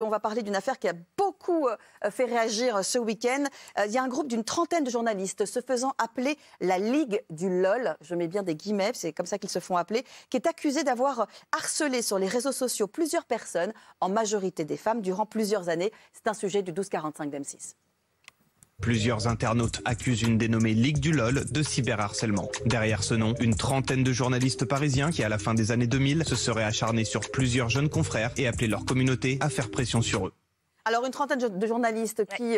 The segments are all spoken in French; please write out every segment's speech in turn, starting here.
On va parler d'une affaire qui a beaucoup fait réagir ce week-end. Il y a un groupe d'une trentaine de journalistes se faisant appeler la Ligue du LOL, je mets bien des guillemets, c'est comme ça qu'ils se font appeler, qui est accusé d'avoir harcelé sur les réseaux sociaux plusieurs personnes, en majorité des femmes, durant plusieurs années. C'est un sujet du 12-45 d'M6. Plusieurs internautes accusent une dénommée Ligue du LOL de cyberharcèlement. Derrière ce nom, une trentaine de journalistes parisiens qui, à la fin des années 2000, se seraient acharnés sur plusieurs jeunes confrères et appelaient leur communauté à faire pression sur eux. Alors, une trentaine de journalistes qui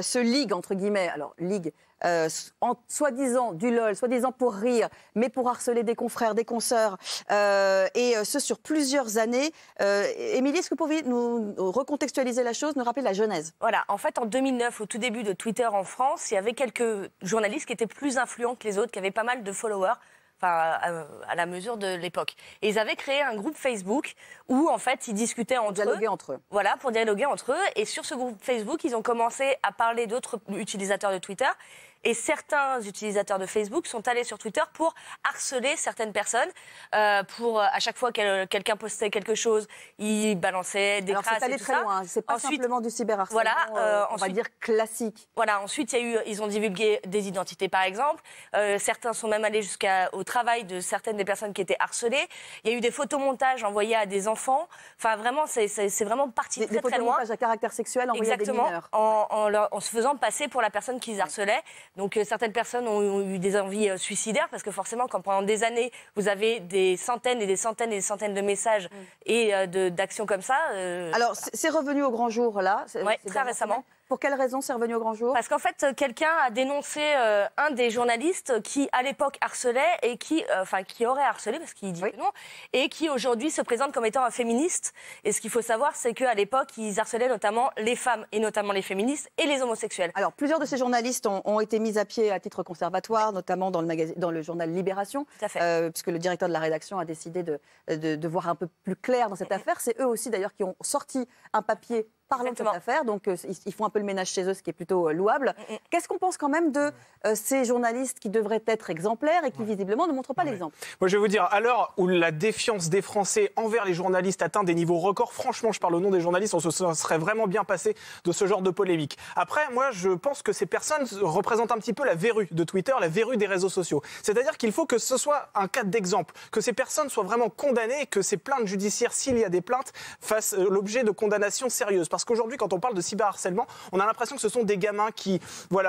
se liguent, entre guillemets, alors ligue, en soi-disant du LOL, soi-disant pour rire, mais pour harceler des confrères, des consoeurs, et ce sur plusieurs années. Émilie, est-ce que vous pourriez nous recontextualiser la chose, nous rappeler la genèse? Voilà, en fait, en 2009, au tout début de Twitter en France, il y avait quelques journalistes qui étaient plus influents que les autres, qui avaient pas mal de followers. Enfin, à la mesure de l'époque. Et ils avaient créé un groupe Facebook où, en fait, ils discutaient dialoguer entre eux. Voilà, pour dialoguer entre eux. Et sur ce groupe Facebook, ils ont commencé à parler d'autres utilisateurs de Twitter. Et certains utilisateurs de Facebook sont allés sur Twitter pour harceler certaines personnes. Pour à chaque fois que quelqu'un postait quelque chose, ils balançaient des crasses. C'est allé très loin. C'est pas simplement du cyberharcèlement. Voilà, on va dire classique. Voilà. Ensuite, ils ont divulgué des identités, par exemple. Certains sont même allés jusqu'au travail de certaines des personnes qui étaient harcelées. Il y a eu des photomontages envoyés à des enfants. Enfin, vraiment, c'est vraiment parti très loin. Des photomontages à caractère sexuel envoyés à des mineurs. En se faisant passer pour la personne qu'ils harcelaient. Donc certaines personnes ont eu des envies suicidaires parce que forcément, quand pendant des années, vous avez des centaines et des centaines et des centaines de messages et d'actions comme ça. Alors, c'est revenu au grand jour, là. Oui, très récemment. Pour quelle raison c'est revenu au grand jour? Parce qu'en fait, quelqu'un a dénoncé un des journalistes qui, à l'époque, harcelait et qui aurait harcelé, parce qu'il dit que non, et qui aujourd'hui se présente comme étant un féministe. Et ce qu'il faut savoir, c'est qu'à l'époque, ils harcelaient notamment les femmes, et notamment les féministes, et les homosexuels. Alors, plusieurs de ces journalistes ont été mis à pied à titre conservatoire, notamment dans le journal Libération, tout à fait. puisque le directeur de la rédaction a décidé de voir un peu plus clair dans cette affaire. C'est eux aussi, d'ailleurs, qui ont sorti un papier parlant de cette affaire, donc ils font un peu le ménage chez eux, ce qui est plutôt louable. Qu'est-ce qu'on pense quand même de ces journalistes qui devraient être exemplaires et qui visiblement ne montrent pas l'exemple? Moi, je vais vous dire, à l'heure où la défiance des Français envers les journalistes atteint des niveaux records, franchement, je parle au nom des journalistes, on se serait vraiment bien passé de ce genre de polémique. Après, moi, je pense que ces personnes représentent un petit peu la verrue de Twitter, la verrue des réseaux sociaux. C'est-à-dire qu'il faut que ce soit un cas d'exemple, que ces personnes soient vraiment condamnées et que ces plaintes judiciaires, s'il y a des plaintes, fassent l'objet de condamnations sérieuses. Parce qu'aujourd'hui, quand on parle de cyberharcèlement, on a l'impression que ce sont des gamins qui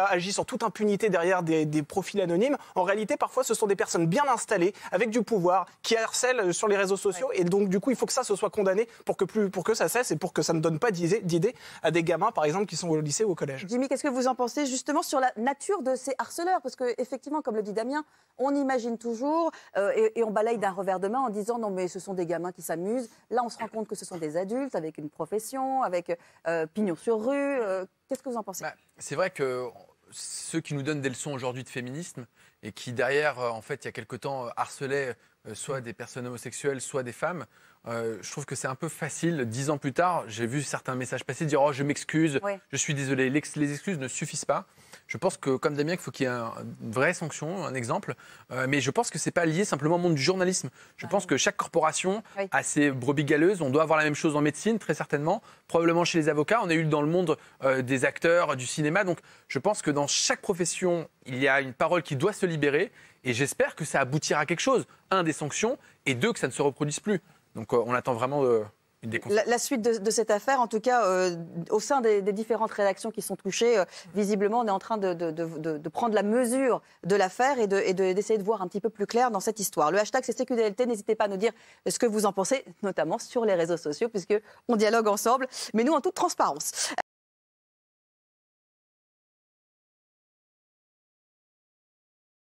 agissent en toute impunité derrière des profils anonymes. En réalité, parfois, ce sont des personnes bien installées, avec du pouvoir, qui harcèlent sur les réseaux sociaux. Et donc, du coup, il faut que ça se soit condamné pour que ça cesse et pour que ça ne donne pas d'idées à des gamins, par exemple, qui sont au lycée ou au collège. Jimmy, qu'est-ce que vous en pensez justement sur la nature de ces harceleurs? Parce qu'effectivement, comme le dit Damien, on imagine toujours et on balaye d'un revers de main en disant non mais ce sont des gamins qui s'amusent. Là, on se rend compte que ce sont des adultes avec une profession, avec pignon sur rue. Qu'est-ce que vous en pensez? C'est vrai que ceux qui nous donnent des leçons aujourd'hui de féminisme et qui derrière, en fait, il y a quelque temps, harcelaient soit des personnes homosexuelles, soit des femmes, je trouve que c'est un peu facile. 10 ans plus tard, j'ai vu certains messages passer dire « Oh, je m'excuse, je suis désolé ». Les excuses ne suffisent pas. Je pense que, comme Damien, il faut qu'il y ait une vraie sanction, un exemple. Mais je pense que ce n'est pas lié simplement au monde du journalisme. Je pense que chaque corporation a ses brebis galeuses. On doit avoir la même chose en médecine, très certainement. Probablement chez les avocats. On a eu dans le monde des acteurs, du cinéma. Donc je pense que dans chaque profession, il y a une parole qui doit se libérer. Et j'espère que ça aboutira à quelque chose. 1, des sanctions. Et 2, que ça ne se reproduise plus. Donc on attend vraiment la suite de cette affaire, en tout cas, au sein des différentes rédactions qui sont touchées, visiblement, on est en train de prendre la mesure de l'affaire et d'essayer de voir un petit peu plus clair dans cette histoire. Le hashtag, c'est CQDLT. N'hésitez pas à nous dire ce que vous en pensez, notamment sur les réseaux sociaux, puisqu'on dialogue ensemble, mais nous, en toute transparence.